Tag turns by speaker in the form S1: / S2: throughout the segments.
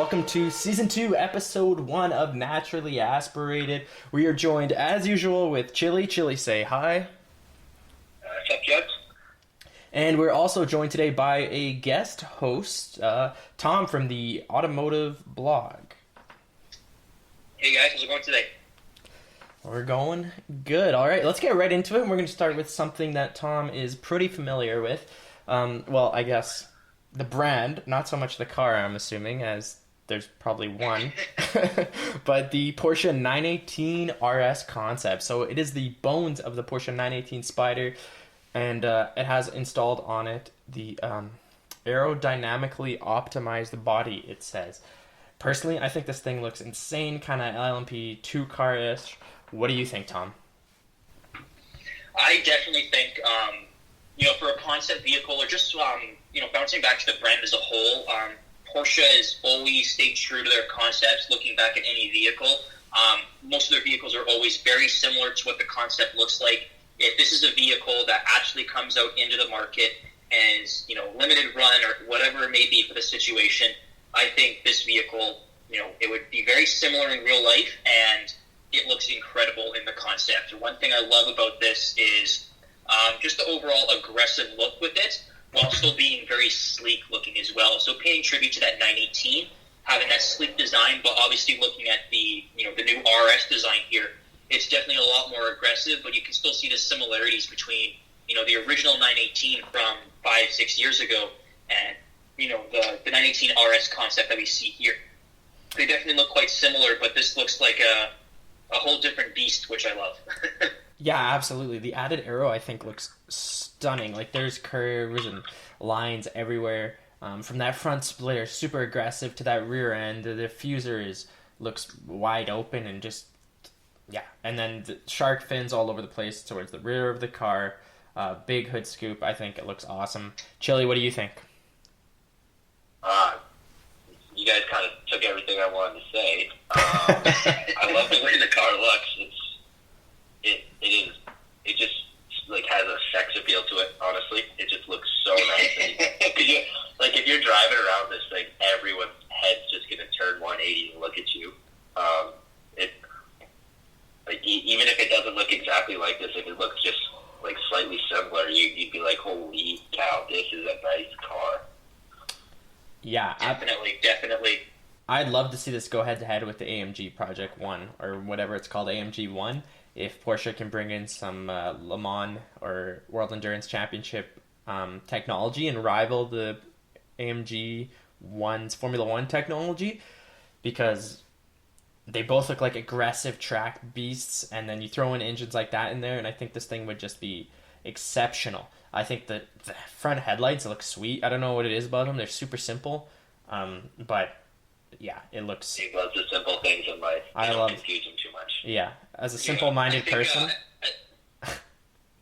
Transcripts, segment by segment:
S1: welcome to Season 2, Episode 1 of Naturally Aspirated. We are joined, as usual, with Chili. Chili, say hi.
S2: What's up, Jets?
S1: And we're also joined today by a guest host, Tom from the Automotive Blog.
S2: Hey guys, how's it going today?
S1: We're going good. All right, let's get right into it. We're going to start with something that Tom is pretty familiar with. Well, I guess the brand, not so much the car, I'm assuming, as there's probably one, but the Porsche 918 RS concept. So it is the bones of the Porsche 918 Spider, and it has installed on it the aerodynamically optimized body, it says. Personally, I think this thing looks insane, kind of LMP2 car-ish. What do you think, Tom?
S2: I definitely think, for a concept vehicle, or just, bouncing back to the brand as a whole, Porsche has always stayed true to their concepts, looking back at any vehicle. Most of their vehicles are always very similar to what the concept looks like. If this is a vehicle that actually comes out into the market and is, limited run or whatever it may be for the situation, I think this vehicle, it would be very similar in real life, and it looks incredible in the concept. One thing I love about this is just the overall aggressive look with it, while still being very sleek looking as well. So paying tribute to that 918, having that sleek design, but obviously looking at the new RS design here, it's definitely a lot more aggressive, but you can still see the similarities between, the original 918 from 5-6 years ago and, the 918 RS concept that we see here. They definitely look quite similar, but this looks like a whole different beast, which I love.
S1: Yeah, absolutely. The added aero, I think, looks stunning. Like, there's curves and lines everywhere. From that front splitter, super aggressive, to that rear end. The diffuser looks wide open and just, yeah. And then the shark fins all over the place towards the rear of the car. Big hood scoop. I think it looks awesome. Chili, what do you think?
S2: You guys kind of took everything I wanted to say. I love the way the car looks. It just has a sex appeal to it. Honestly, it just looks so nice. If you're driving around this thing, everyone's head's just gonna turn 180 and look at you. Even if it doesn't look exactly like this, if it looks just slightly similar, you'd be like, holy cow, this is a nice car.
S1: Yeah,
S2: definitely.
S1: I'd love to see this go head-to-head with the AMG Project 1, or whatever it's called, AMG 1. If Porsche can bring in some Le Mans or World Endurance Championship technology and rival the AMG 1's Formula 1 technology, because they both look like aggressive track beasts, and then you throw in engines like that in there, and I think this thing would just be exceptional. I think the front headlights look sweet. I don't know what it is about them. They're super simple, but yeah, it looks...
S2: He loves the simple things in life. Don't confuse them too much.
S1: Yeah, as a simple-minded person...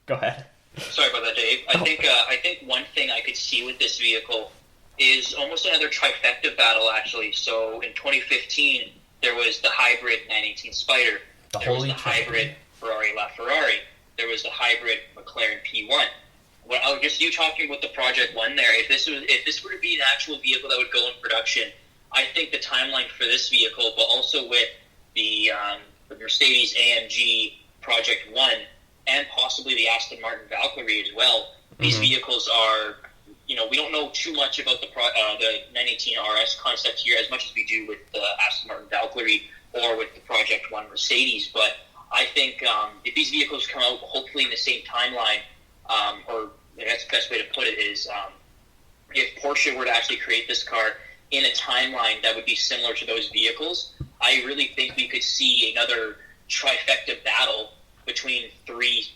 S1: Go ahead.
S2: Sorry about that, Dave. I think one thing I could see with this vehicle is almost another trifecta battle, actually. So in 2015, there was the hybrid 918 Spider. There was the hybrid Ferrari LaFerrari. There was the hybrid McLaren P1. Well, just you talking about the Project 1 there, if this were to be an actual vehicle that would go in production, I think the timeline for this vehicle, but also with the Mercedes AMG Project 1 and possibly the Aston Martin Valkyrie as well, these vehicles are, we don't know too much about the 918 RS concept here as much as we do with the Aston Martin Valkyrie or with the Project 1 Mercedes, but I think if these vehicles come out hopefully in the same timeline, or that's the best way to put it is if Porsche were to actually create this car in a timeline that would be similar to those vehicles, I really think we could see another trifecta battle between three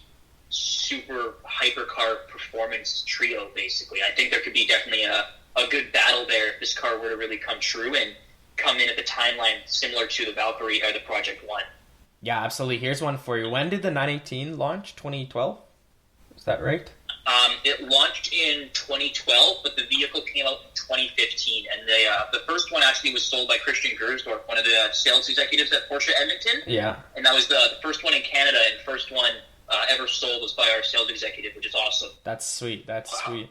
S2: super hypercar performance trio, basically. I think there could be definitely a good battle there if this car were to really come true and come in at the timeline similar to the Valkyrie or the Project 1.
S1: Yeah, absolutely. Here's one for you. When did the 918 launch? 2012? Is that right?
S2: It launched in 2012, but the vehicle came out in 2015. And the first one actually was sold by Christian Gersdorf, one of the sales executives at Porsche Edmonton.
S1: Yeah.
S2: And that was the first one in Canada, and first one ever sold was by our sales executive, which is awesome.
S1: That's sweet. That's sweet.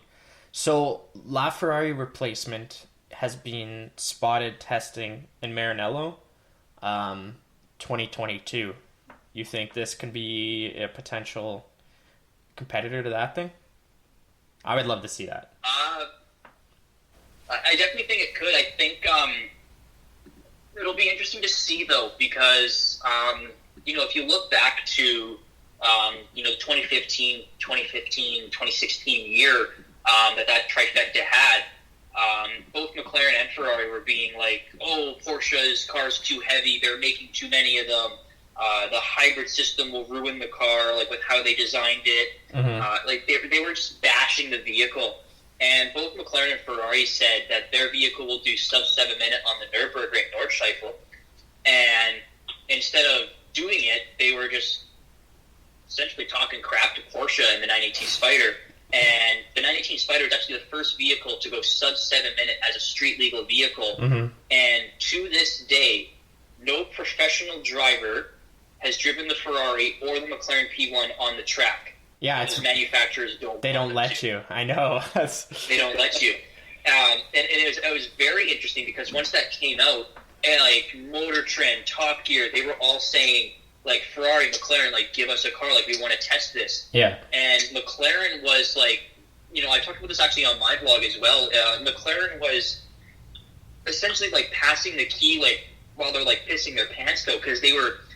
S1: So, LaFerrari replacement has been spotted testing in Maranello, 2022. You think this can be a potential competitor to that thing? I would love to see that.
S2: I definitely think it could. I think it'll be interesting to see, though, because, if you look back to, 2015, 2016 year that trifecta had, both McLaren and Ferrari were being like, oh, Porsche's car's too heavy, they're making too many of them, the hybrid system will ruin the car, like with how they designed it. They were just bashing the vehicle. And both McLaren and Ferrari said that their vehicle will do sub 7 minute on the Nürburgring Nordschleife. And instead of doing it, they were just essentially talking crap to Porsche in the 918 Spider. And the 918 Spider is actually the first vehicle to go sub 7 minute as a street legal vehicle. And to this day, no professional driver has driven the Ferrari or the McLaren P1 on the track.
S1: Yeah,
S2: because manufacturers don't.
S1: They don't let you. I know.
S2: They don't let you. And it was very interesting because once that came out, and like Motor Trend, Top Gear, they were all saying like Ferrari, McLaren, like give us a car, like we want to test this.
S1: Yeah.
S2: And McLaren was like, I talked about this actually on my blog as well. McLaren was essentially like passing the key, like while they're like pissing their pants though, because they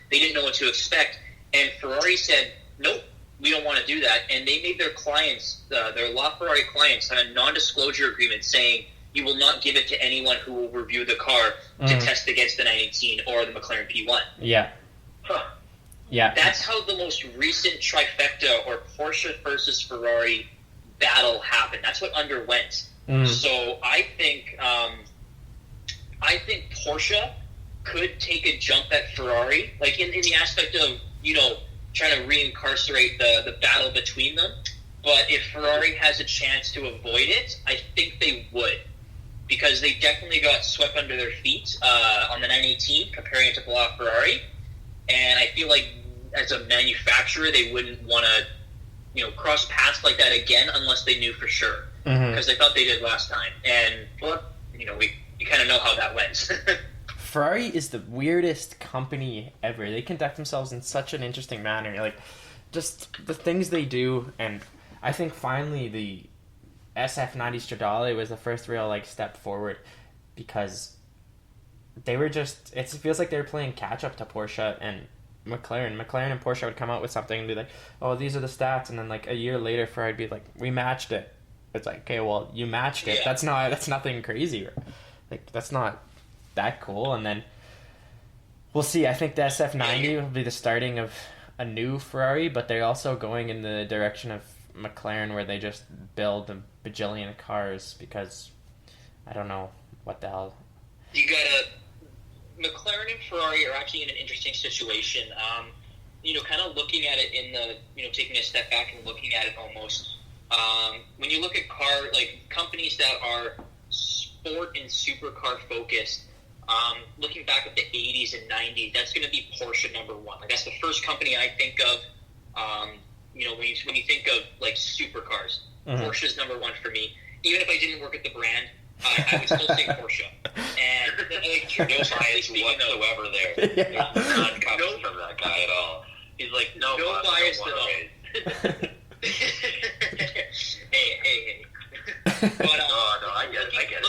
S2: didn't know what to expect. And Ferrari said, nope, we don't want to do that. And they made their clients, their LaFerrari clients, sign a non-disclosure agreement saying you will not give it to anyone who will review the car to test against the 918 or the McLaren P1.
S1: Yeah.
S2: Huh.
S1: Yeah.
S2: That's how the most recent trifecta or Porsche versus Ferrari battle happened. That's what underwent. So I think Porsche could take a jump at Ferrari, like in the aspect of, trying to reincarcerate the battle between them. But if Ferrari has a chance to avoid it, I think they would. Because they definitely got swept under their feet on the 918, comparing it to LaFerrari. And I feel like as a manufacturer, they wouldn't want to, cross paths like that again unless they knew for sure. Because they thought they did last time. And, we kind of know how that went.
S1: Ferrari is the weirdest company ever. They conduct themselves in such an interesting manner. Like, just the things they do, and I think finally the SF90 Stradale was the first real, step forward, because they were just, it feels like they were playing catch-up to Porsche and McLaren. McLaren and Porsche would come out with something and be like, oh, these are the stats, and then, a year later, Ferrari would be like, we matched it. It's like, okay, well, you matched it. Yeah. That's nothing crazy. That's not that cool. And then we'll see. I think the SF90 will be the starting of a new Ferrari, but they're also going in the direction of McLaren, where they just build a bajillion cars, because I don't know what the hell.
S2: McLaren and Ferrari are actually in an interesting situation. Kind of looking at it in the, taking a step back and looking at it almost. When you look at companies that are sport and supercar focused, looking back at the 80s and 90s, that's going to be Porsche number one. That's the first company I think of, when you think of, supercars. Porsche's number one for me. Even if I didn't work at the brand, I would still say Porsche. And no bias whatsoever there.
S3: Yeah. None comes from that guy at all. He's like, no bias at all. Hey.
S2: But,
S3: I get it.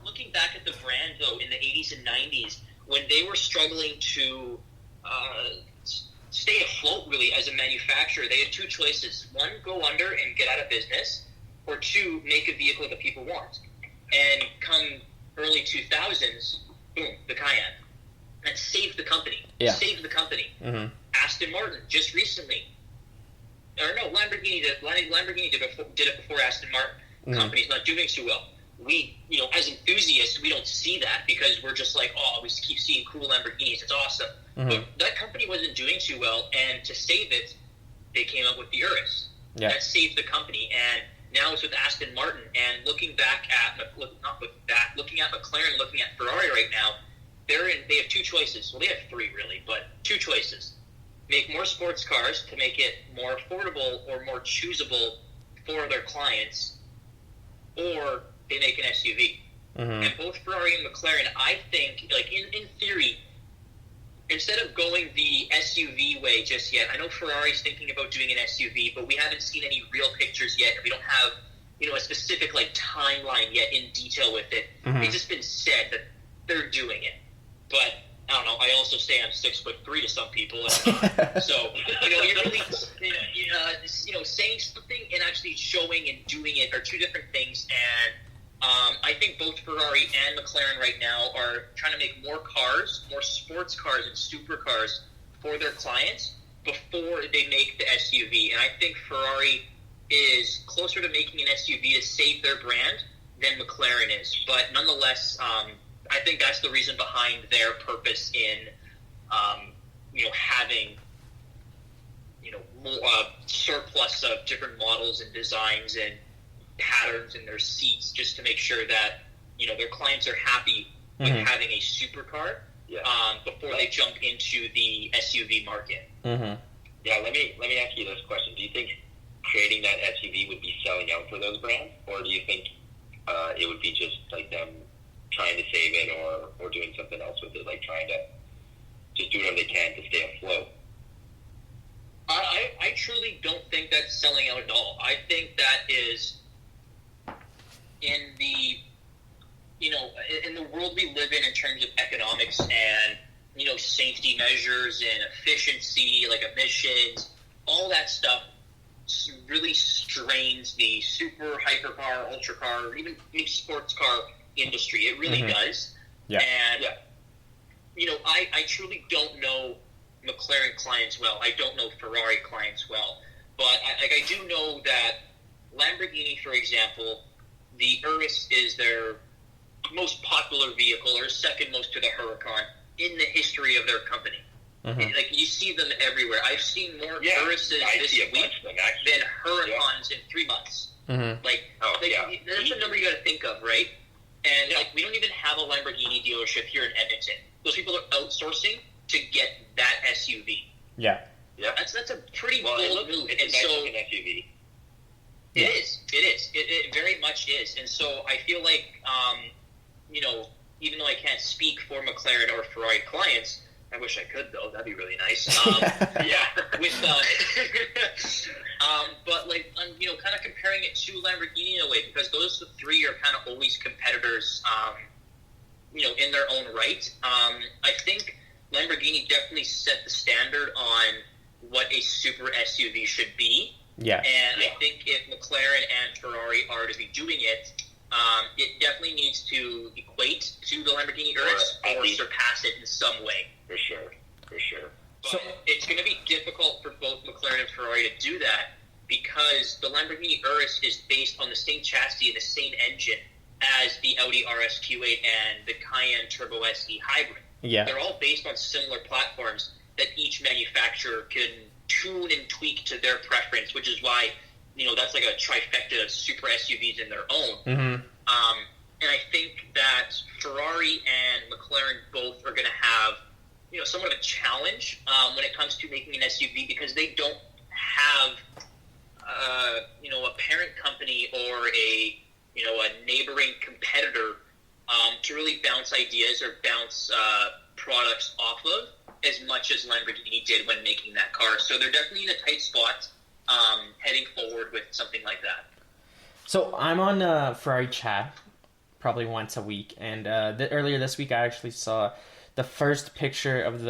S2: Looking back at the brand, though, in the 80s and 90s, when they were struggling to stay afloat, really, as a manufacturer, they had two choices. One, go under and get out of business, or two, make a vehicle that people want. And come early 2000s, boom, the Cayenne. That saved the company.
S1: Yeah.
S2: Saved the company. Aston Martin, just recently. Or no, Lamborghini did it before Aston Martin. Company's not doing too well. We, as enthusiasts, we don't see that because we're just like, oh, we keep seeing cool Lamborghinis. It's awesome. But that company wasn't doing too well, and to save it, they came up with the Urus.
S1: Yeah.
S2: That saved the company, and now it's with Aston Martin. And looking back at looking at McLaren, looking at Ferrari right now, they have two choices. Well, they have three really, but two choices: make more sports cars to make it more affordable or more choosable for their clients, or they make an SUV. And both Ferrari and McLaren, I think, like in theory, instead of going the SUV way just yet, I know Ferrari's thinking about doing an SUV, but we haven't seen any real pictures yet, and we don't have, a specific like timeline yet in detail with it. It's just been said that they're doing it, but I don't know. I also say I'm 6'3" to some people, and so you're really saying something and actually showing and doing it are two different things. And I think both Ferrari and McLaren right now are trying to make more cars, more sports cars and supercars for their clients before they make the SUV. And I think Ferrari is closer to making an SUV to save their brand than McLaren is. But nonetheless, I think that's the reason behind their purpose in, having, more surplus of different models and designs and patterns in their seats, just to make sure that, their clients are happy with having a supercar before they jump into the SUV market.
S3: Yeah, let me ask you this question. Do you think creating that SUV would be selling out for those brands, or do you think it would be just like them trying to save it or doing something else with it, like trying to just do whatever they can to stay afloat?
S2: I truly don't think that's selling out at all. I think that is in the in the world we live in terms of economics and safety measures and efficiency, like emissions, all that stuff really strains the super hypercar, ultra car, or even sports car industry. It really does. And I truly don't know McLaren clients well. I don't know Ferrari clients well, but I do know that Lamborghini, for example, the Urus is their most popular vehicle, or second most to the Huracan in the history of their company. Like, you see them everywhere. I've seen more Uruses this week than Huracans in 3 months. That's a number you got to think of, right? And we don't even have a Lamborghini dealership here in Edmonton. Those people are outsourcing to get that SUV. That's a pretty bold move.
S3: It's
S2: and
S3: nice
S2: so
S3: looking SUV.
S2: It is. It very much is. And so I feel like, even though I can't speak for McLaren or Ferrari clients, I wish I could, though. That'd be really nice. But kind of comparing it to Lamborghini in a way, because those three are kind of always competitors, in their own right. I think Lamborghini definitely set the standard on what a super SUV should be. I think if McLaren and Ferrari are to be doing it, it definitely needs to equate to the Lamborghini Urus or surpass it in some way.
S3: For sure.
S2: But it's going to be difficult for both McLaren and Ferrari to do that, because the Lamborghini Urus is based on the same chassis and the same engine as the Audi RS Q8 and the Cayenne Turbo SE Hybrid. They're all based on similar platforms that each manufacturer can tune and tweak to their preference, which is why, that's like a trifecta of super SUVs in their own. And I think that Ferrari and McLaren both are going to have, somewhat of a challenge when it comes to making an SUV, because they don't have, a parent company or a neighboring competitor to really bounce ideas or bounce products off of as much as Lamborghini did when making that car. So they're definitely in a tight spot heading forward with something like that.
S1: So I'm on Ferrari chat probably once a week, and earlier this week I actually saw the first picture of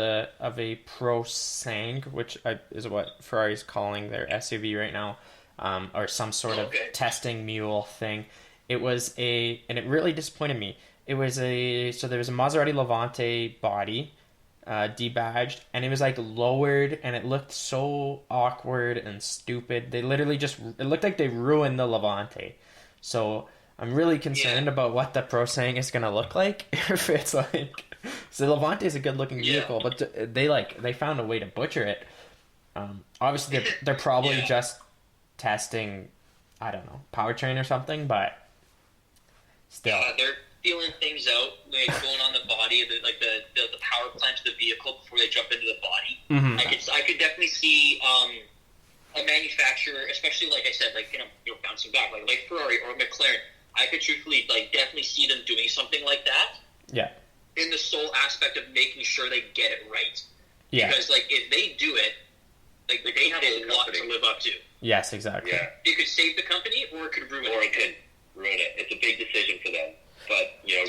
S1: a Pro Sang, which is what Ferrari's calling their SUV right now, or some sort of testing mule thing. It was and it really disappointed me. It was so there was a Maserati Levante body, debadged, and it was like lowered, and it looked so awkward and stupid. They literally it looked like they ruined the Levante. So I'm really concerned about what the Pro Sang is going to look like. If it's like, so the Levante is a good looking vehicle, but they found a way to butcher it. Obviously they're probably just testing, I don't know, powertrain or something, but still.
S2: They're feeling things out, like going on the body, the power plant of the vehicle before they jump into the body. I could definitely see a manufacturer, especially like I said, bouncing back, like Ferrari or McLaren, I could truthfully, like, definitely see them doing something like that.
S1: Yeah.
S2: In the sole aspect of making sure they get it right.
S1: Yeah.
S2: Because, like, if they do it, like, they have a lot to live up to.
S1: Yes, exactly.
S3: Yeah.
S2: It could save the company, or it could ruin it.
S3: Or it could ruin it. It's a big decision for them. But, you know,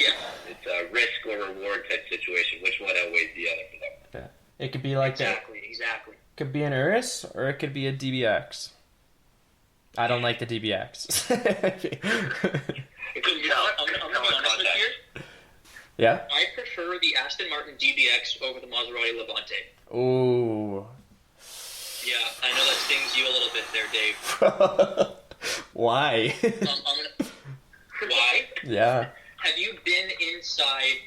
S3: it's a risk or reward type situation. Which one outweighs the other for them?
S1: Yeah. It could be like
S2: exactly.
S1: It could be an Urus, or it could be a DBX. I don't like the DBX.
S3: It could
S2: You know what? I'm going to be honest with you.
S1: Yeah?
S2: I prefer the Aston Martin DBX over the Maserati Levante.
S1: Ooh.
S2: Yeah, I know that stings you a little bit there, Dave.
S1: Why?
S2: Why?
S1: Yeah.
S2: Have you been inside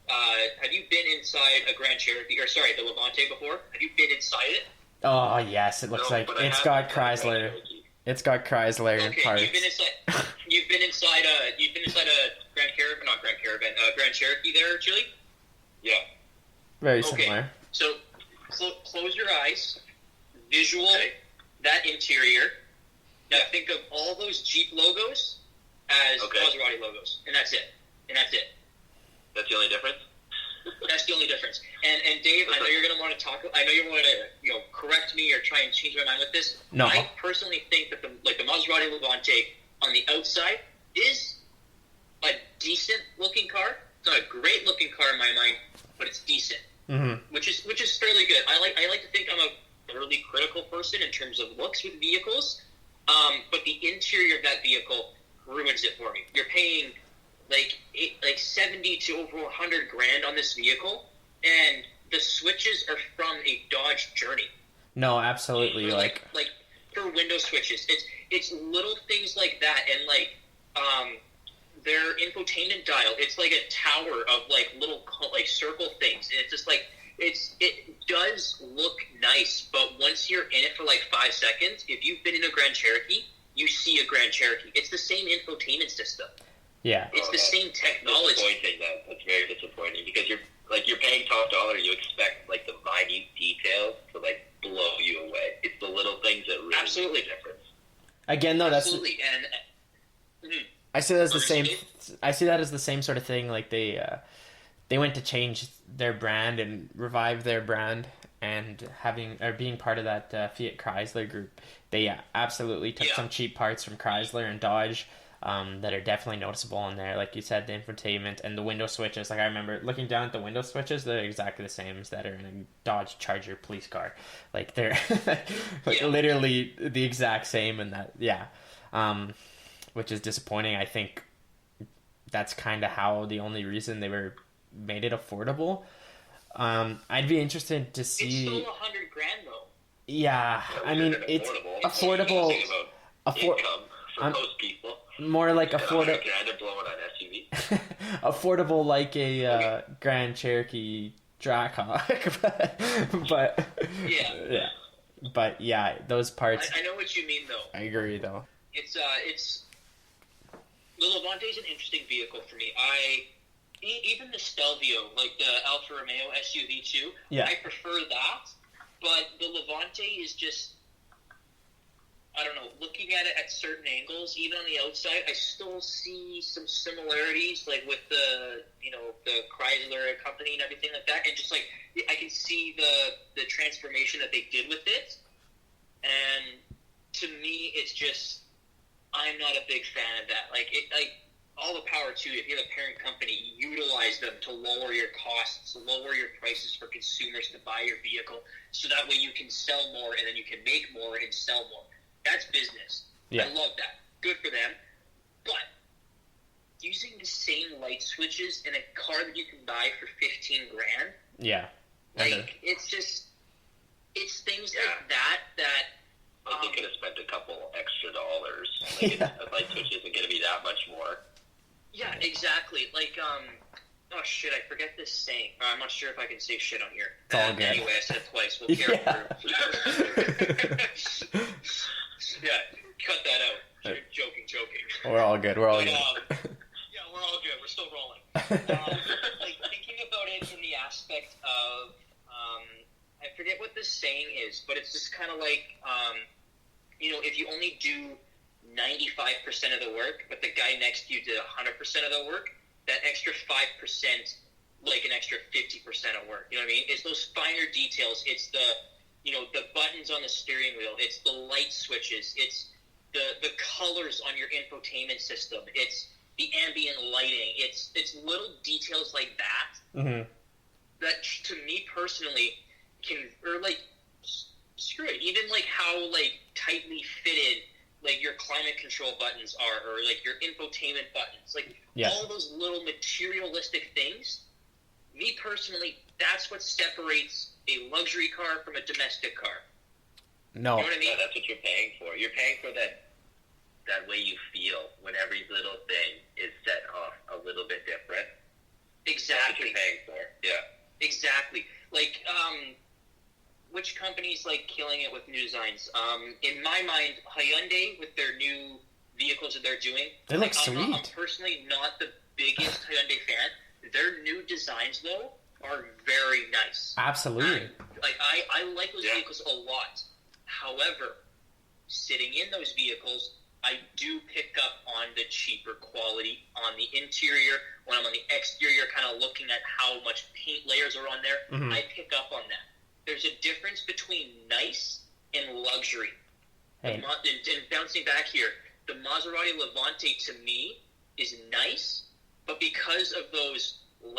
S2: a Grand Cherokee, or sorry, the Levante before? Have you been inside it?
S1: Oh, yes, it looks like it's got Chrysler. It's got Chrysler parts.
S2: You've been inside a Grand Cherokee there, Chili?
S3: Yeah.
S1: Very similar.
S2: So close your eyes, visual that interior. Now think of all those Jeep logos as Maserati logos, and that's it.
S3: That's the only difference?
S2: That's the only difference. And Dave, I know you're going to want to talk. I know you want to correct me or try and change my mind with this.
S1: No.
S2: I personally think that the Maserati Levante on the outside is a decent looking car. It's not a great looking car in my mind, but it's decent, which is fairly good. I like to think I'm a fairly critical person in terms of looks with vehicles, but the interior of that vehicle ruins it for me. You're paying like 70 to over 100 grand on this vehicle, and the switches are from a Dodge Journey.
S1: No, absolutely. Like
S2: for window switches, it's little things like that, and their infotainment dial. It's like a tower of little circle things, and it's just it does look nice, but once you're in it for 5 seconds, if you've been in a Grand Cherokee, you see a Grand Cherokee. It's the same infotainment system.
S1: Yeah.
S2: It's the same technology.
S3: Disappointing. That's very disappointing because you're paying top dollar. You expect the minute details to blow you away. It's the little things that really
S2: absolutely
S3: make a difference.
S1: Again, though,
S2: absolutely.
S1: I see that as the same. I see that as the same sort of thing. Like they went to change their brand and revive their brand, and being part of that Fiat Chrysler group, they absolutely took some cheap parts from Chrysler and Dodge. That are definitely noticeable in there. Like you said, the infotainment and the window switches. I remember looking down at the window switches, they're exactly the same as that are in a Dodge Charger police car. They're literally the exact same, and that, which is disappointing. I think that's kind of how the only reason they made it affordable. I'd be interested to see.
S2: It's still 100 grand though.
S1: Yeah, I mean it's affordable.
S3: Income for most people.
S1: More like affordable. Affordable, like a Grand Cherokee Trackhawk, but
S2: yeah.
S1: But yeah, those parts.
S2: I know what you mean, though.
S1: I agree, though.
S2: It's the Levante is an interesting vehicle for me. Even the Stelvio, the Alfa Romeo SUV too.
S1: Yeah.
S2: I prefer that, but the Levante is just. I don't know, looking at it at certain angles, even on the outside, I still see some similarities, with the Chrysler company and everything like that, and just, I can see the transformation that they did with it, and to me, it's just, I'm not a big fan of that. All the power to you. If you have a parent company, utilize them to lower your costs, lower your prices for consumers to buy your vehicle, so that way you can sell more, and then you can make more and sell more. That's business.
S1: Yeah.
S2: I love that. Good for them. But using the same light switches in a car that you can buy for 15 grand.
S1: Yeah.
S2: It's just, it's things like that.
S3: They could have spent a couple extra dollars. The light switch isn't going to be that much more.
S2: Yeah, exactly. Oh shit, I forget this saying. I'm not sure if I can say shit on here.
S1: It's all good.
S2: Anyway, I said it twice. We'll carry through. Yeah, cut that out. Joking.
S1: We're all good. We're all good.
S2: Yeah, we're all good. We're still rolling. Thinking about it in the aspect of, I forget what this saying is, but it's just kind of if you only do 95% of the work, but the guy next to you did 100% of the work, that extra 5%, like an extra 50% of work. You know what I mean? It's those finer details. It's the buttons on the steering wheel. It's the light switches. It's the colors on your infotainment system. It's the ambient lighting. It's little details like that
S1: Mm-hmm.
S2: that, to me personally, screw it. Even like how like tightly fitted like your climate control buttons are, or like your infotainment buttons, like all those little materialistic things. Me personally, that's what separates a luxury car from a domestic car.
S1: No.
S2: You know what I mean?
S3: Yeah, that's what you're paying for. You're paying for that way you feel when every little thing is set off a little bit different.
S2: Exactly.
S3: That's what you're paying for. Yeah.
S2: Exactly. Like, which company's like killing it with new designs? In my mind, Hyundai with their new vehicles that they're doing.
S1: They look
S2: I'm
S1: sweet.
S2: personally not the biggest Hyundai fan. Their new designs, though, are very nice.
S1: Absolutely.
S2: I like those vehicles a lot. However, sitting in those vehicles, I do pick up on the cheaper quality on the interior. When I'm on the exterior, kind of looking at how much paint layers are on there,
S1: Mm-hmm.
S2: I pick up on that. There's a difference between nice and luxury.
S1: Hey.
S2: And bouncing back here, the Maserati Levante to me is nice, but because of those not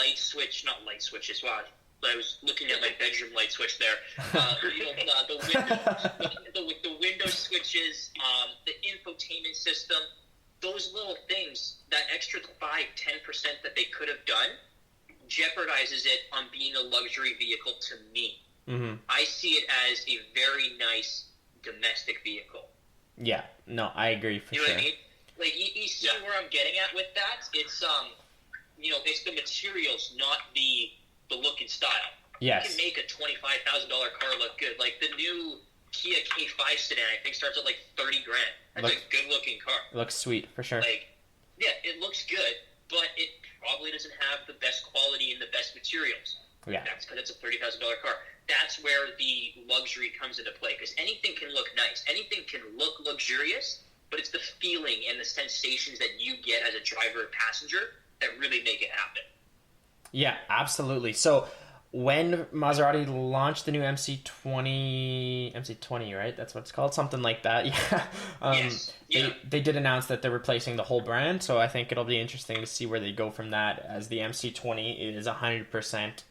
S2: light switches, wow, I was looking at my bedroom light switch there. The window switches, the infotainment system, those little things, that extra 5-10% that they could have done, jeopardizes it on being a luxury vehicle to me.
S1: Mm-hmm.
S2: I see it as a very nice domestic vehicle.
S1: Yeah. No, I agree for
S2: You know
S1: sure.
S2: what I mean? Like, you see where I'm getting at with that? It's, it's the materials, not the look and style.
S1: Yes.
S2: You can make a $25,000 car look good. Like, the new Kia K5 sedan, I think, starts at like $30,000. That's a good-looking car.
S1: It looks sweet for sure.
S2: Like, yeah, it looks good, but it probably doesn't have the best quality and the best materials.
S1: Yeah.
S2: That's because it's a $30,000 car. That's where the luxury comes into play, because anything can look nice. Anything can look luxurious, but it's the feeling and the sensations that you get as a driver or passenger that really make it happen.
S1: Yeah, absolutely. So when Maserati launched the new MC20, right? That's what it's called, something like that. Yeah.
S2: Yes. Yeah.
S1: They did announce that they're replacing the whole brand, so I think it'll be interesting to see where they go from that, as the MC20 is 100%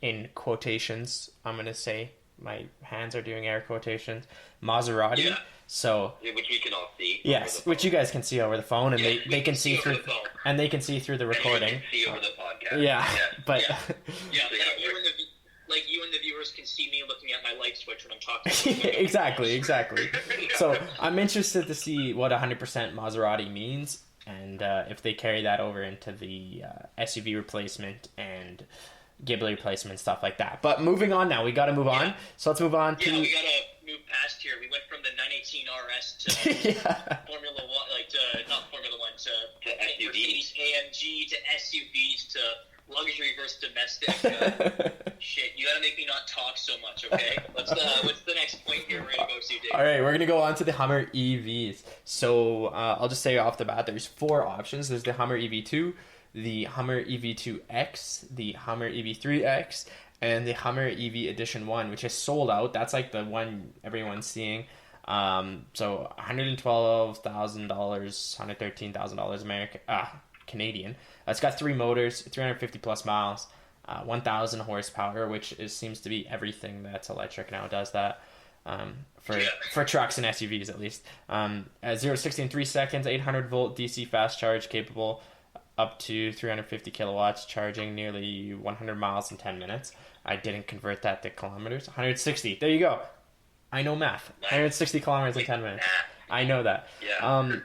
S1: in quotations. I'm going to say, my hands are doing air quotations, Maserati.
S2: Yeah.
S1: So
S3: which we can all see.
S1: yes, which you guys can see over the phone, and
S2: Yeah,
S1: they can see through,
S2: the phone.
S1: and they can see through the recording.
S3: And we can see over the podcast.
S1: Yeah, but
S2: Yeah, you and the viewers can see me looking at my light switch when I'm talking.
S1: exactly. So I'm interested to see what 100% Maserati means, and if they carry that over into the SUV replacement and Ghibli replacement, stuff like that. But moving on now, we got to move on. So let's move on to.
S2: Yeah, we gotta move past here. We went from the 918 RS to Formula One, not Formula One, to
S3: SUVs.
S2: Mercedes AMG, to SUVs, to luxury versus domestic. Shit, you gotta make me not talk so much, okay? What's the next point here we're gonna go to, Dave?
S1: All right, we're gonna go on to the Hummer EVs. So I'll just say off the bat, there's 4 options. There's the Hummer EV2, the Hummer EV2X, the Hummer EV3X, and the Hummer EV Edition 1, which is sold out. That's like the one everyone's seeing. So $112,000, $113,000 Canadian. It's got 3 motors, 350 plus miles, 1,000 horsepower, which seems to be everything that's electric now does that. For trucks and SUVs at least. 0 to 60 in 3 seconds, 800 volt DC fast charge capable, up to 350 kilowatts, charging nearly 100 miles in 10 minutes. I didn't convert that to kilometers. 160. There you go. I know math. 160 kilometers in 10 minutes. I know that.
S3: Yeah.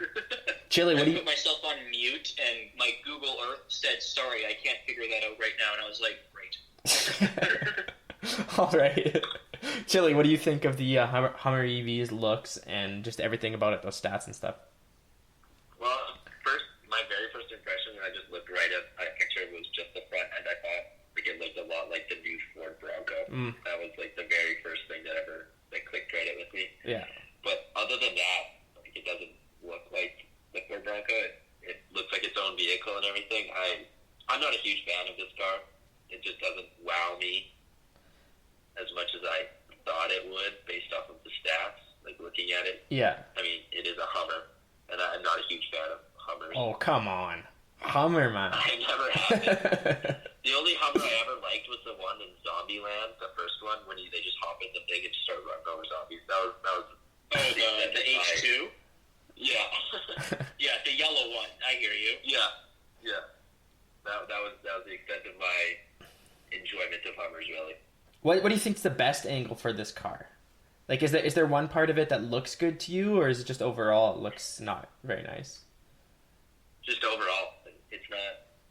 S1: Chili, what do you...
S2: I put myself on mute, and my Google Earth said, sorry, I can't figure that out right now, and I was like, great.
S1: All right. Chili, what do you think of the Hummer EV's looks and just everything about it, those stats and stuff?
S3: Well, my very first impression when I just looked right at a picture was just the front end. I thought it looked a lot like the new Ford Bronco. That was like the very first thing that clicked right at with me.
S1: Yeah.
S3: But other than that, it doesn't look I'm not a huge fan of this car. It just doesn't wow me as much as I thought it would based off of the stats, like looking at it.
S1: Yeah.
S3: I mean, it is a Hummer, and I'm not a huge fan of Hummers.
S1: Oh, come on. Hummer, man.
S3: I never have been. The only Hummer I ever liked was the one in Zombieland, the first one, when they just hop in the thing and just start running over zombies. That was
S2: the H2?
S3: Yeah.
S2: Yeah, the yellow one. I hear you.
S3: Yeah. That was the extent of my enjoyment of Hummers, really.
S1: What do you think's the best angle for this car? Like, is there one part of it that looks good to you, or is it just overall it looks not very nice?
S3: Just overall, it's not.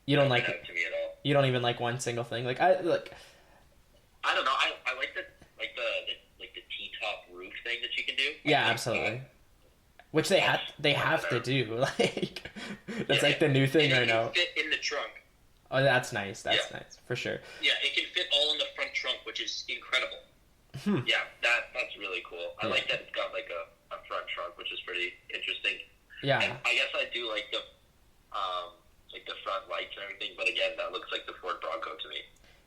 S1: You don't like
S3: it to me at all.
S1: You don't even like one single thing. Like I don't know.
S3: I like the T-top roof thing that you can do.
S1: Yeah, absolutely. Which they have to do. Like that's like the new thing right now.
S2: Fit in the trunk.
S1: Oh, that's nice. That's nice for sure.
S2: Yeah, it can fit all in the front trunk, which is incredible.
S3: Yeah, that's really cool. I like that it's got like a front trunk, which is pretty interesting.
S1: Yeah.
S3: And I guess I do like the front lights and everything, but again, that looks like the Ford Bronco to me.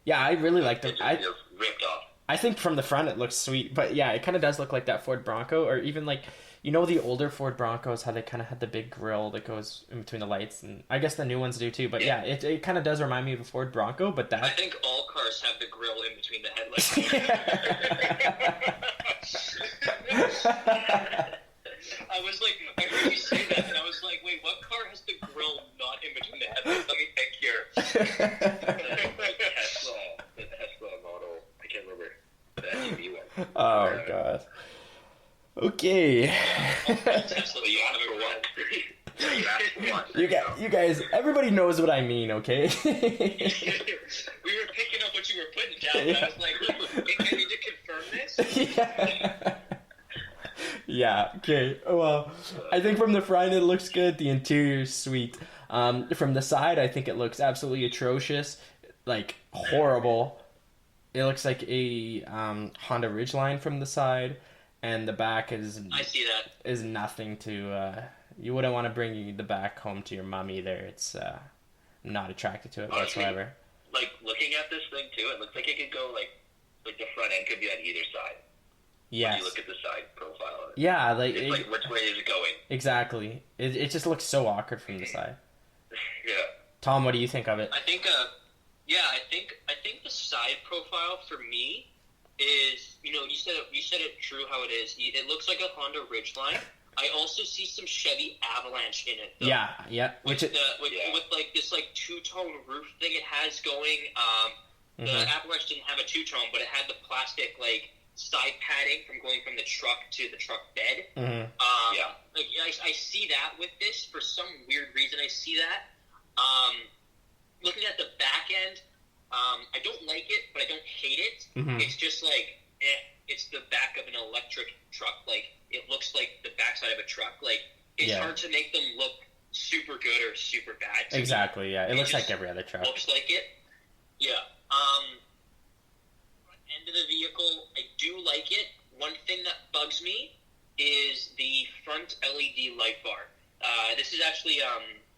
S1: Yeah, I really like them.
S3: It just feels ripped off.
S1: I think from the front it looks sweet, but yeah, it kind of does look like that Ford Bronco, or even like, you know, the older Ford Broncos, how they kind of had the big grille that goes in between the lights, and I guess the new ones do too. But yeah, it kind of does remind me of a Ford Bronco. But that
S2: I think all cars have the grille in between the headlights. I was like, I heard you say that, and I was like, wait, what car has the grille not in between the headlights? Let me think here.
S3: The Tesla model, I can't remember the SUV one.
S1: Oh god. Okay.
S2: Tesla, you have a one.
S1: You guys, everybody knows what I mean, okay?
S2: We were picking up what you were putting down, and I was like, hey, I need to confirm this.
S1: Yeah. Yeah, okay. Well, I think from the front it looks good. The interior is sweet. From the side, I think it looks absolutely atrocious. Like, horrible. It looks like a Honda Ridgeline from the side. And the back is...
S2: I see that.
S1: Is nothing to... you wouldn't want to bring the back home to your mom either. It's not attracted to it whatsoever.
S3: Like, looking at this thing, too, it looks like it could go, like the front end could be on either side.
S1: Yes.
S3: When you look at the side profile of it.
S1: Yeah, like...
S3: It's like, which way is it going?
S1: Exactly. It just looks so awkward from the side.
S3: Yeah.
S1: Tom, what do you think of it?
S2: I think the side profile for me is, you know, you said it true how it is. It looks like a Honda Ridgeline. I also see some Chevy Avalanche in it, though.
S1: Yeah.
S2: With like this like two-tone roof thing it has going. The Avalanche didn't have a two-tone, but it had the plastic like side padding from going from the truck to the truck bed. Like I see that with this for some weird reason. I see that. Looking at the back end, I don't like it, but I don't hate it. It's just like it's the back of an electric truck. Like it looks like the backside of a truck. Like it's hard to make them look super good or super bad.
S1: Exactly. Yeah, it looks like every other truck.
S2: Looks like it. Yeah. Front end of the vehicle, I do like it. One thing that bugs me is the front LED light bar. This is actually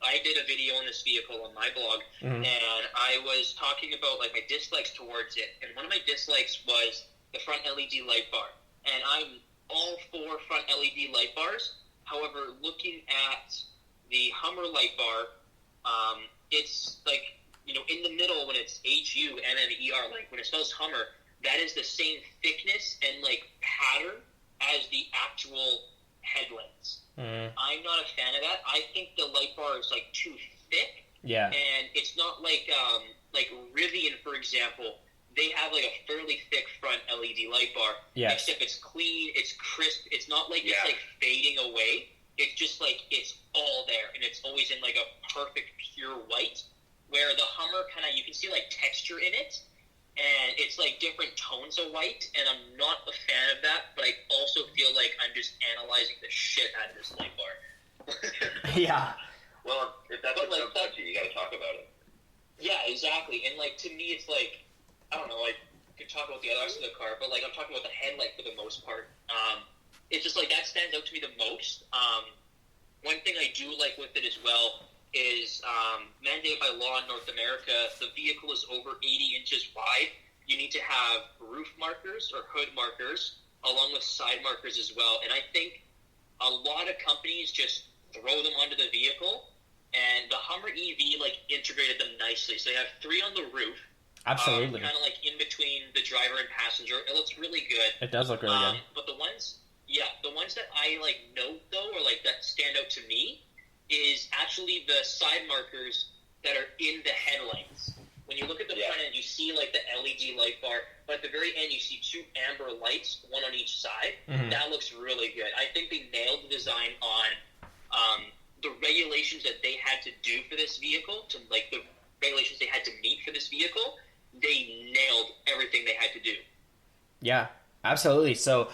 S2: I did a video on this vehicle on my blog, and I was talking about like my dislikes towards it. And one of my dislikes was the front LED light bar. And I'm all for front LED light bars. However, looking at the Hummer light bar, it's like, you know, in the middle when it's HUMMER, like when it spells Hummer, that is the same thickness and like pattern as the actual headlamps. I'm not a fan of that. I think the light bar is like too thick.
S1: Yeah.
S2: And it's not like Rivian, for example. They have like a fairly thick front LED light bar.
S1: Yes.
S2: Except it's clean, it's crisp. It's not like it's like fading away. It's just like it's all there, and it's always in like a perfect pure white. Where the Hummer kind of, you can see like texture in it, and it's like different tones of white, and I'm not a fan of that, but I also feel like I'm just analyzing the shit out of this light bar.
S1: Yeah.
S3: Well, if that's what jumps out to you, you gotta talk about it.
S2: Yeah, exactly. And like, to me, it's like, I don't know, like, you could talk about the other rest of the car, but like, I'm talking about the headlight for the most part. It's just like, that stands out to me the most. One thing I do like with it as well is mandated by law in North America. If the vehicle is over 80 inches wide, you need to have roof markers or hood markers, along with side markers as well. And I think a lot of companies just throw them onto the vehicle, and the Hummer EV integrated them nicely. So they have 3 on the roof.
S1: Absolutely.
S2: Kind of in between the driver and passenger. It looks really good.
S1: It does look really good.
S2: But the ones that I note though, or that stand out to me, is actually the side markers that are in the headlights. When you look at the front end, you see the LED light bar, but at the very end you see 2 amber lights, one on each side. Mm-hmm. That looks really good. I think they nailed the design on the regulations that they had to do for this vehicle, the regulations they had to meet for this vehicle. They nailed everything they had to do.
S1: Yeah, absolutely. So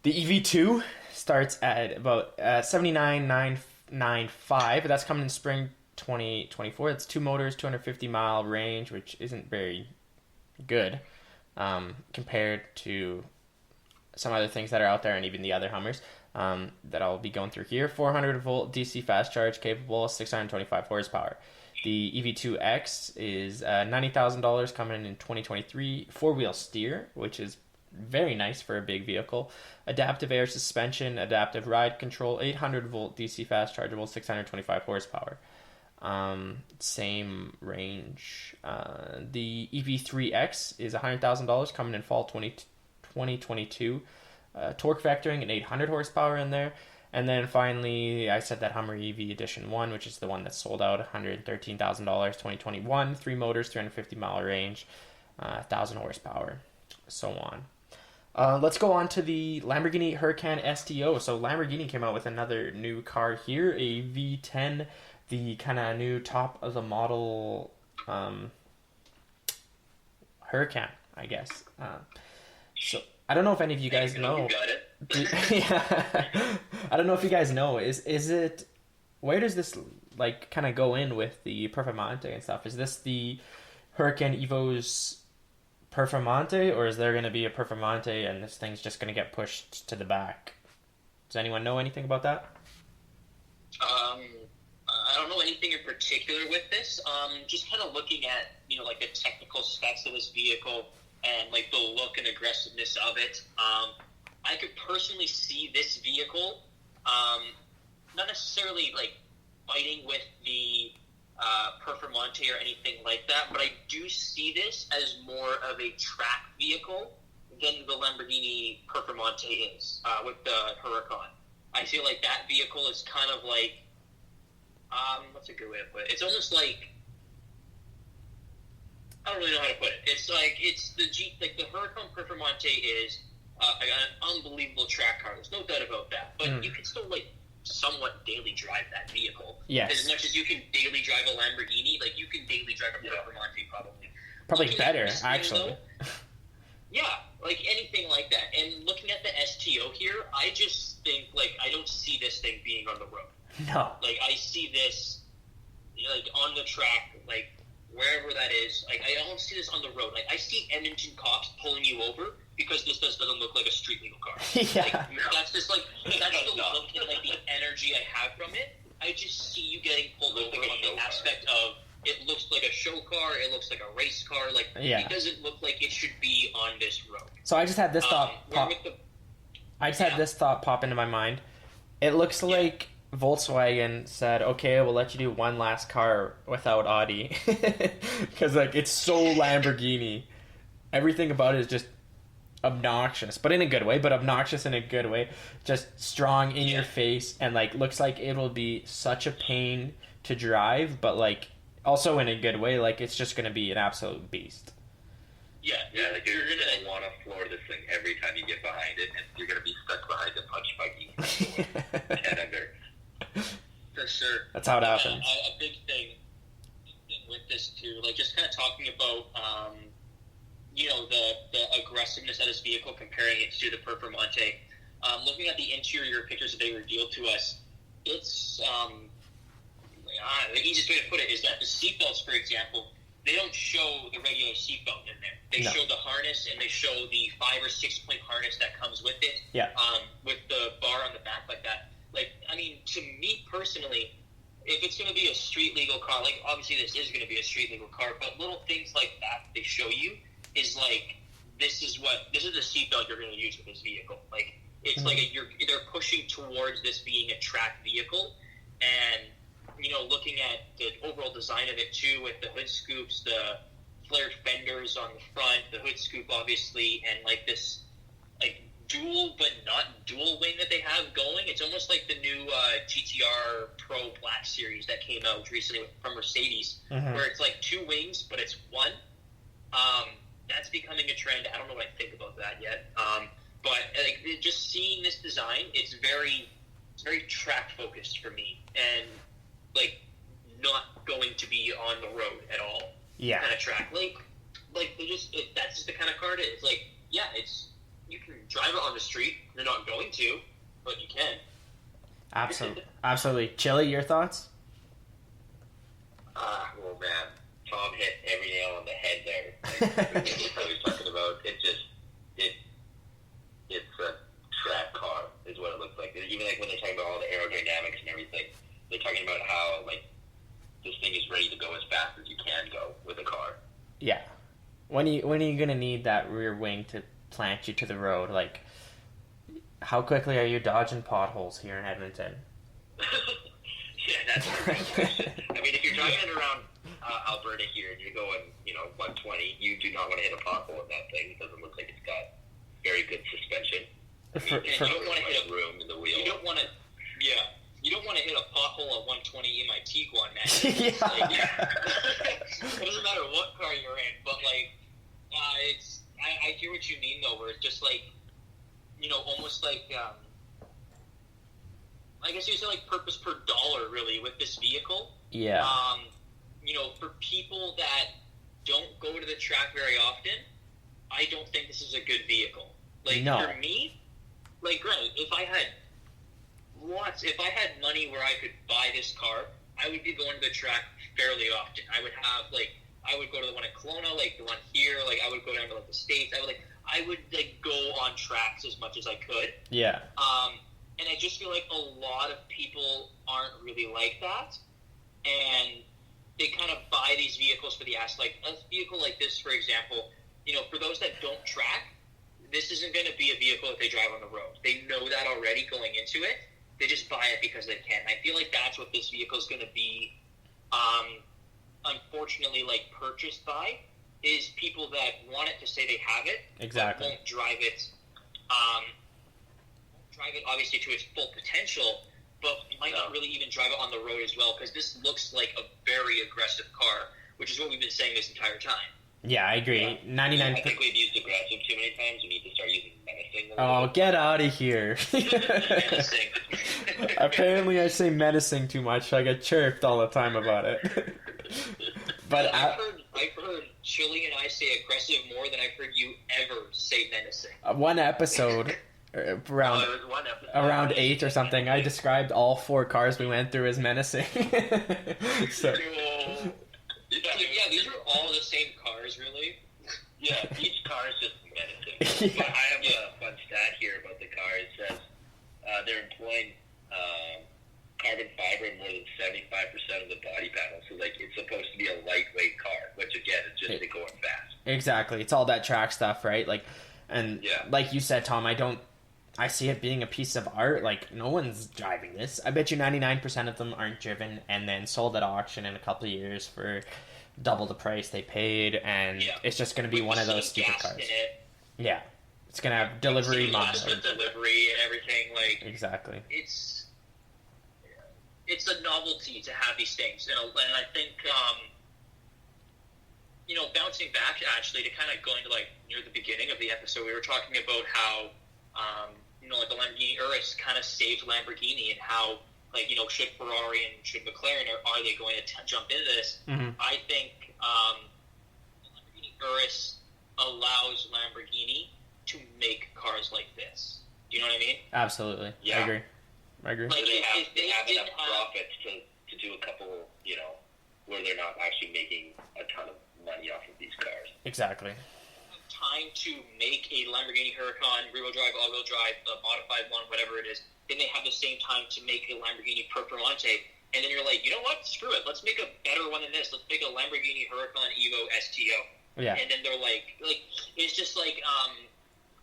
S1: the EV2 starts at about 79,995. That's coming in spring 2024. It's 2 motors, 250-mile range, which isn't very good compared to some other things that are out there, and even the other Hummers that I'll be going through here. 400-volt DC fast charge capable, 625 horsepower. The EV2X is $90,000 coming in 2023. 4-wheel steer, which is very nice for a big vehicle. Adaptive air suspension, adaptive ride control, 800-volt DC fast chargeable, 625 horsepower. Same range. The EV3X is $100,000 coming in fall 2022. Torque vectoring and 800 horsepower in there. And then finally, I said that Hummer EV Edition 1, which is the one that sold out, $113,000, 2021. 3 motors, 350-mile range, 1,000 horsepower, so on. Let's go on to the Lamborghini Huracán STO. So Lamborghini came out with another new car here, a V10, the kind of new top of the model Huracán, I guess. So I don't know if any of you guys know. Yeah. I don't know if you guys know. Is it, where does this kind of go in with the Performante and stuff? Is this the Huracán Evo's Performante, or is there going to be a Performante and this thing's just going to get pushed to the back? Does anyone know anything about that?
S2: I don't know anything in particular with this. Just kind of looking at the technical specs of this vehicle and the look and aggressiveness of it. I could personally see this vehicle not necessarily fighting with the Performante or anything like that, but I do see this as more of a track vehicle than the Lamborghini Performante is with the Huracan. I feel like that vehicle is kind of what's a good way to put it? It's almost I don't really know how to put it. It's the the Huracan Performante is an unbelievable track car. There's no doubt about that. But you can still somewhat daily drive that vehicle.
S1: Yes.
S2: As much as you can daily drive a Lamborghini, you can daily drive a Performante probably.
S1: Probably better, actually.
S2: Yeah, anything like that. And looking at the STO here, I just think I don't see this thing being on the road.
S1: No.
S2: I see this on the track, wherever that is. I don't see this on the road. I see Edmonton cops pulling you over because this doesn't look like a street legal car.
S1: Yeah.
S2: That's just that's the look and the energy I have from it. I just see you getting pulled over on the aspect of it looks like a show car, it looks like a race car. It doesn't look like it should be on this road.
S1: So I just had this thought this thought pop into my mind. It looks like Volkswagen said, okay, we'll let you do one last car without Audi. Because it's so Lamborghini. Everything about it is just obnoxious, but in a good way, just strong in your face, and looks like it'll be such a pain to drive, but also in a good way, it's just going to be an absolute beast.
S3: Yeah, you're gonna want to floor this thing every time you get behind it, and you're gonna be stuck behind the punch buggy and under.
S2: For sure.
S1: That's how it happens.
S2: A big thing with this too, just kind of talking about the aggressiveness of this vehicle, comparing it to the Performante. Looking at the interior pictures that they revealed to us, it's the easiest way to put it is that the seatbelts, for example, they don't show the regular seatbelt in there. They show the harness, and they show the 5 or 6 point harness that comes with it.
S1: Yeah.
S2: With the bar on the back like that. To me personally, if it's going to be a street legal car, like obviously this is going to be a street legal car, but little things like that they show you is like this is the seatbelt you're going to use with this vehicle. Like it's like they're pushing towards this being a track vehicle, and looking at the overall design of it too, with the hood scoops, the flared fenders on the front, the hood scoop obviously, and like this like dual but not dual wing that they have going. It's almost like the new GTR Pro Black Series that came out recently from Mercedes, where it's like two wings but it's one. That's becoming a trend. I don't know what I think about that yet, but like just seeing this design, it's very track focused for me, and like not going to be on the road at all.
S1: Yeah,
S2: kind of track. Like they just that's just the kind of car it is. Like you can drive it on the street. You're not going to, but you can.
S3: Absolutely.
S1: Chili, your thoughts?
S3: Well, man, Tom hit every nail on the head there. Like, what he's talking about, it's a track car is what it looks like. Even like when they're talking about all the aerodynamics and everything, they're talking about how like this thing is ready to go as fast as you can go with a car.
S1: Yeah. When are you gonna need that rear wing to plant you to the road? Like, how quickly are you dodging potholes here in Edmonton?
S3: Yeah, that's a great question. I mean, if you're driving around Alberta here and you're going, 120, you do not want to hit a pothole in that thing. It doesn't look like it's got very good suspension.
S2: And you don't want to hit
S3: room in the wheel.
S2: You don't want to, you don't want to hit a pothole at 120 in my Tiguan, man. It doesn't matter what car you're in, but like, I hear what you mean though, where it's just like, almost like, I guess you say like purpose per dollar really with this vehicle.
S1: Yeah.
S2: For people that don't go to the track very often, I don't think this is a good vehicle. Like for me, like granted, if I had money where I could buy this car, I would be going to the track fairly often. I would go to the one in Kelowna, like the one here, like I would go down to like the States. I would go on tracks as much as I could.
S1: Yeah.
S2: And I just feel like a lot of people aren't really like that, and they kind of buy these vehicles for the ass. Like a vehicle like this, for example, for those that don't track, this isn't going to be a vehicle that they drive on the road. They know that already going into it. They just buy it because they can. I feel like that's what this vehicle is going to be, unfortunately, purchased by, is people that want it to say they have it,
S1: exactly,
S2: but won't drive it. Obviously to its full potential, but might not really even drive it on the road as well, because this looks like a very aggressive car, which is what we've been saying this entire time.
S1: Yeah, I agree.
S3: Yeah.
S1: 99.
S3: I think we've used aggressive too many times. We need to start using menacing.
S1: Oh, get out of here!
S2: Menacing.
S1: Apparently, I say menacing too much. I get chirped all the time about it. But
S2: I've heard Chili and I say aggressive more than I've heard you ever say menacing.
S1: One episode. Around 8 or something, I described all 4 cars we went through as menacing. So.
S2: Yeah, these are all the same cars, really.
S3: Yeah, each car is just menacing.
S1: Yeah.
S3: But I have a fun stat here about the car. It says they're employing carbon fiber in more than 75% of the body panel. So, it's supposed to be a lightweight car, which, again, is just going fast.
S1: Exactly. It's all that track stuff, right? Like you said, Tom, I see it being a piece of art. Like, no one's driving this. I bet you 99% of them aren't driven and then sold at auction in a couple of years for double the price they paid, and it's just going to be one of those stupid cars. Yeah. It's going to have delivery miles.
S2: Delivery and everything.
S1: Exactly.
S2: It's a novelty to have these things. And I think, bouncing back, actually, to kind of going to, near the beginning of the episode, we were talking about how, the Lamborghini Urus kind of saved Lamborghini, and how, should Ferrari and should McLaren, are they going to jump into this?
S1: Mm-hmm.
S2: I think the Lamborghini Urus allows Lamborghini to make cars like this. Do you know what I mean?
S1: Absolutely.
S3: Yeah.
S1: I agree.
S3: So they have enough profits to do a couple, where they're not actually making a ton of money off of these cars.
S1: Exactly.
S2: Time to make a Lamborghini Huracan, rear-wheel drive, all-wheel drive, a modified one, whatever it is. Then they have the same time to make a Lamborghini Performante. and then you're like, you know what? Screw it. Let's make a better one than this. Let's make a Lamborghini Huracan Evo STO.
S1: Yeah.
S2: And then they're like it's just like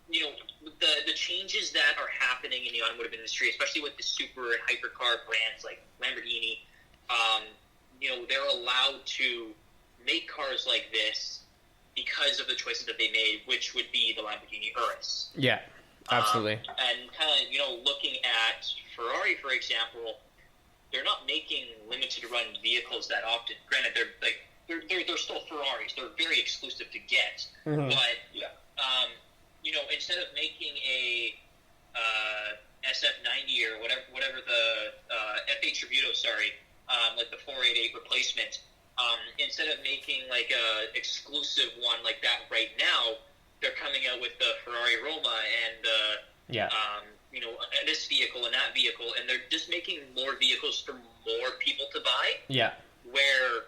S2: the changes that are happening in the automotive industry, especially with the super and hypercar brands like Lamborghini. They're allowed to make cars like this because of the choices that they made, which would be the Lamborghini Urus.
S1: Yeah, absolutely.
S2: And kind of, looking at Ferrari, for example, they're not making limited run vehicles that often. Granted, they're still Ferraris. They're very exclusive to get.
S1: Mm-hmm.
S2: But, instead of making a SF90 or whatever the F8 Tributo, like the 488 replacement, instead of making like a exclusive one like that right now, they're coming out with the Ferrari Roma and this vehicle and that vehicle, and they're just making more vehicles for more people to buy.
S1: Yeah.
S2: Where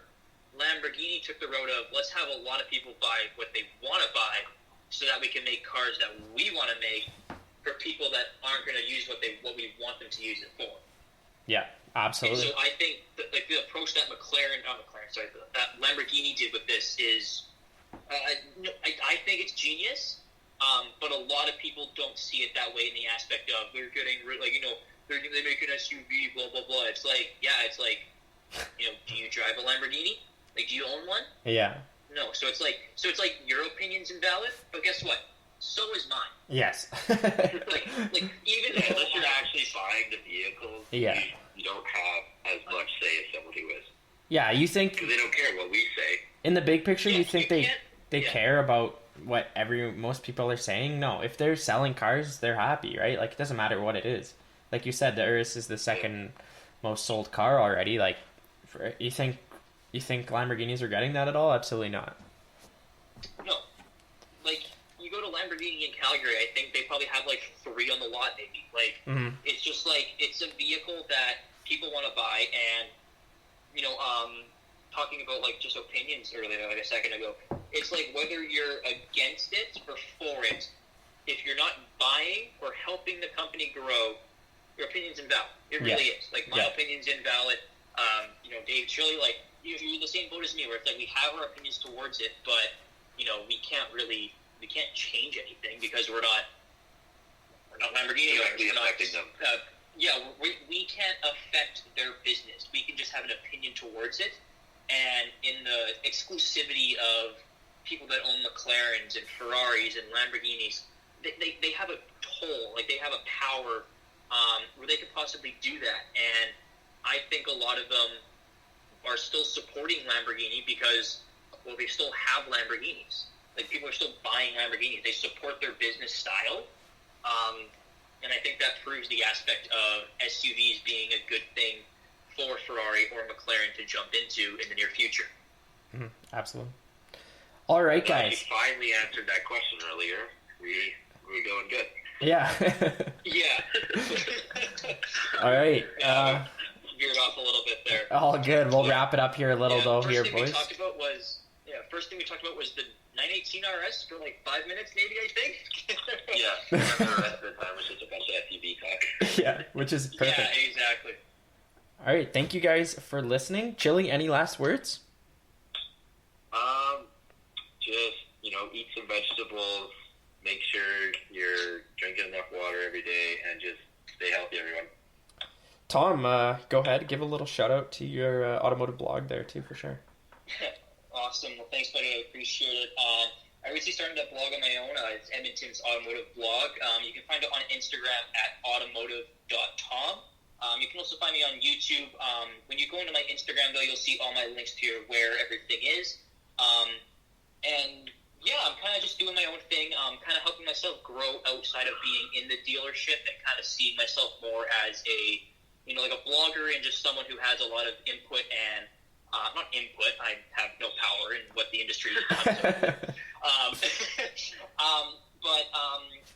S2: Lamborghini took the road of, let's have a lot of people buy what they want to buy so that we can make cars that we want to make for people that aren't going to use what we want them to use it for.
S1: Yeah, absolutely.
S2: And so I think the approach that that Lamborghini did with this is, I think it's genius, but a lot of people don't see it that way in the aspect of they're getting they make an SUV, blah blah blah. It's like, do you drive a Lamborghini? Like, do you own one?
S1: Yeah.
S2: No. So it's like your opinion's invalid, but guess what? So is mine.
S1: Yes.
S2: like even
S3: unless you're actually buying the vehicles, you don't have as much say as somebody who is.
S1: Yeah, you think
S3: because they don't care what we say.
S1: In the big picture, you think they
S2: Yeah.
S1: care about what most people are saying? No, if they're selling cars, they're happy, right? Like, it doesn't matter what it is. Like you said, the Urus is the second most sold car already. Like, you think Lamborghinis are getting that at all? Absolutely not.
S2: No. Like, you go to Lamborghini in Calgary, I think they probably have like 3 on the lot, maybe. Like, It's just like, it's a vehicle that people want to buy, and talking about like just opinions earlier, like a second ago, it's like whether you're against it or for it, if you're not buying or helping the company grow, your opinion's invalid. It really is. Like, my opinion's invalid. Dave Chili, like, you're the same boat as me, where it's like we have our opinions towards it, but we can't change anything because we're not Lamborghini owners. We're not
S3: affecting them.
S2: We can't affect their business. We can just have an opinion towards it. And in the exclusivity of people that own McLarens and Ferraris and Lamborghinis, they have a toll, like they have a power where they could possibly do that. And I think a lot of them are still supporting Lamborghini because, well, they still have Lamborghinis. Like, people are still buying Lamborghinis. They support their business style. And I think that proves the aspect of SUVs being a good thing for Ferrari or McLaren to jump into in the near future.
S1: Mm-hmm. Absolutely. All right, guys.
S3: You finally answered that question earlier. We're going good.
S1: Yeah.
S2: Yeah.
S1: All right.
S2: Veered off a little bit there.
S1: All good. We'll wrap it up here a little, though,
S2: First
S1: here,
S2: thing
S1: boys.
S2: First thing we talked about was the 918 RS for like 5 minutes, maybe, I think.
S3: Yeah. The rest of the time was just a bunch of SUV talk.
S1: Yeah, which is perfect.
S2: Yeah, exactly.
S1: All right. Thank you guys for listening. Chili, any last words?
S3: Just, eat some vegetables, make sure you're drinking enough water every day, and just stay healthy, everyone.
S1: Tom, go ahead. Give a little shout-out to your automotive blog there, too, for sure.
S2: Awesome. Well, thanks, buddy. I appreciate it. I recently started that blog on my own. It's Edmonton's Automotive Blog. You can find it on Instagram at automotive.tom. You can also find me on YouTube. When you go into my Instagram, though, you'll see all my links to where everything is. I'm kind of just doing my own thing, kind of helping myself grow outside of being in the dealership and kind of seeing myself more as a, like a blogger and just someone who has a lot of input and, not input, I have no power in what the industry is.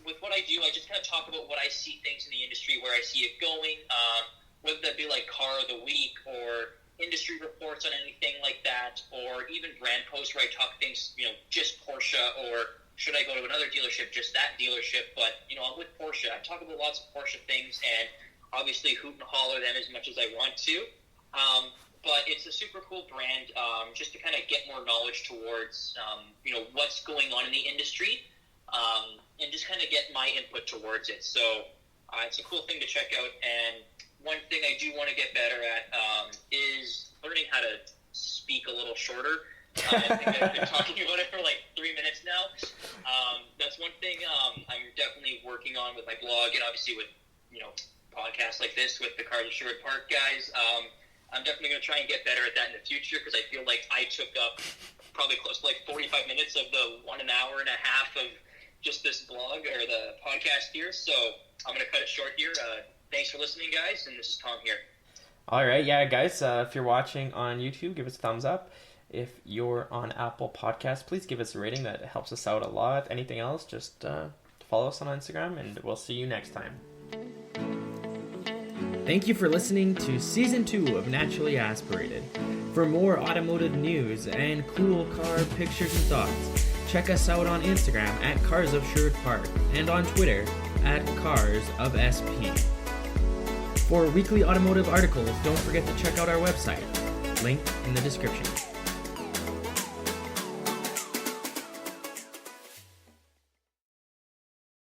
S2: With what I do, I just kind of talk about what I see things in the industry, where I see it going, whether that be like car of the week or industry reports on anything like that, or even brand posts where I talk things, just Porsche, or should I go to another dealership, just that dealership. But, I'm with Porsche. I talk about lots of Porsche things and obviously hoot and holler them as much as I want to. But it's a super cool brand, just to kind of get more knowledge towards, what's going on in the industry, and just kind of get my input towards it. So it's a cool thing to check out. And one thing I do want to get better at is learning how to speak a little shorter. I think I've been talking about it for like 3 minutes now. That's one thing I'm definitely working on with my blog, and obviously with podcasts like this with the Cars Assured Park guys. I'm definitely going to try and get better at that in the future, because I feel like I took up probably close to like 45 minutes of the 1 hour and a half of just this blog or the podcast here. So I'm going to cut it short here. Thanks for listening, guys, and this is Tom here.
S1: All right, yeah, guys, if you're watching on YouTube, give us a thumbs up. If you're on Apple Podcasts, please give us a rating. That helps us out a lot. Anything else, just follow us on Instagram, and we'll see you next time. Thank you for listening to Season 2 of Naturally Aspirated. For more automotive news and cool car pictures and thoughts, check us out on Instagram at Cars Assured Park and on Twitter at Cars of SP. For weekly automotive articles, don't forget to check out our website, link in the description.